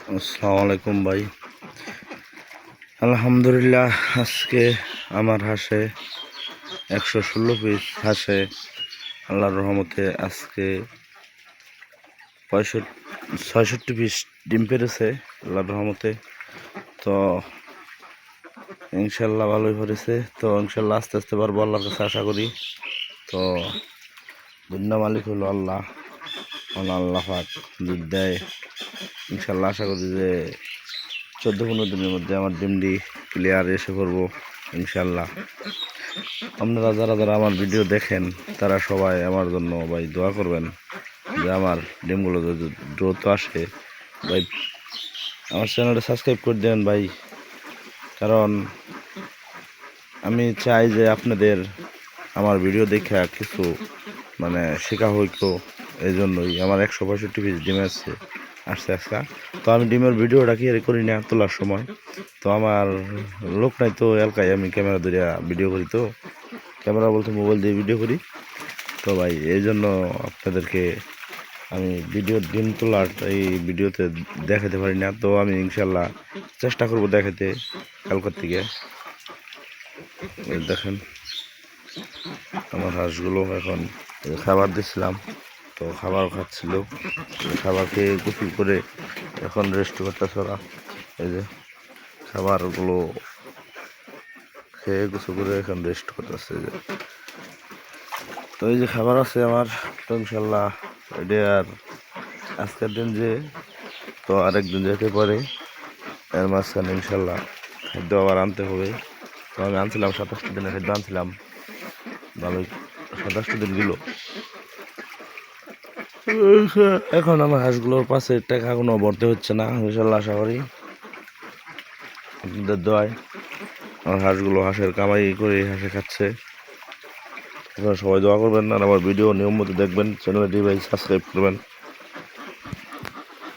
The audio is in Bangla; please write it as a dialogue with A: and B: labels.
A: আসসালামু আলাইকুম ভাই। আলহামদুলিল্লাহ, আজকে আমার হাঁসে 116 পিস হাঁসে আল্লাহর রহমতে আজকে 66 পিস ডিম পেরেছে আল্লাহর রহমতে। তো ইনশাল্লাহ ভালোই পড়েছে। তো ইনশাল্লাহ আস্তে আস্তে পারবো, আল্লাহর কাছে আশা করি। তো দুনিয়া মালিক হলো আল্লাহ, আল্লাহ পাক দুধ দেয়। ইনশাল্লাহ আশা করি যে 14-15 দিনের মধ্যে আমার ডিমডি ক্লিয়ার এসে করবো ইনশাল্লাহ। আপনারা যারা যারা আমার ভিডিও দেখেন তারা সবাই আমার জন্য ভাই দোয়া করবেন যে আমার ডিমগুলো যদি দ্রুত আসে। ভাই আমার চ্যানেলটা সাবস্ক্রাইব করে দেন ভাই, কারণ আমি চাই যে আপনাদের আমার ভিডিও দেখে কিছু শেখা হইতো। এই জন্যই আমার 165 পিস ডিম আসছে আজকে। তো আমি ডিমের ভিডিওটা কি করি না তোলার সময়, তো আমার লোক নাই, তো এলাকায় আমি ক্যামেরা ধরে ভিডিও করি। তো ক্যামেরা বলতে মোবাইল দিয়ে ভিডিও করি। তো ভাই এই জন্য আপনাদেরকে আমি ডিম তোলার এই ভিডিওতে দেখাতে পারি না। তো আমি ইনশাল্লাহ চেষ্টা করব দেখাতে কালকার থেকে। দেখেন আমার হাঁসগুলো এখন খাবার দিচ্ছিলাম, তো খাবার খাচ্ছিল। খাবার খেয়ে গোসল করে এখন রেস্ট করতেছে ওরা। এই যে খাবারগুলো খেয়ে গোসল করে এখন রেস্ট করতেছে। তো এই যে খাবার আছে আমার, তো ইনশাল্লাহ এটা আর আজকের দিন যে, তো আরেকদিন যেতে পারে। এর মাঝখানে ইনশাল্লাহ খাদ্য আবার আনতে হবে। তো আমি আনছিলাম 27 দিনের খাদ্য আনছিলাম, ভালোই 27 দিন গেল। এখন আমার হাঁসগুলোর পাশে টাকা কোনো ভরতে হচ্ছে না ইনশাল্লাহ। আশা করি আপনাদের দোয়ায় আমার হাঁসগুলো হাঁসের কামাই করে হাঁসে খাচ্ছে। আপনারা সবাই দোয়া করবেন আর আমার ভিডিও নিয়মিত দেখবেন, চ্যানেলটি ভাই সাবস্ক্রাইব করবেন।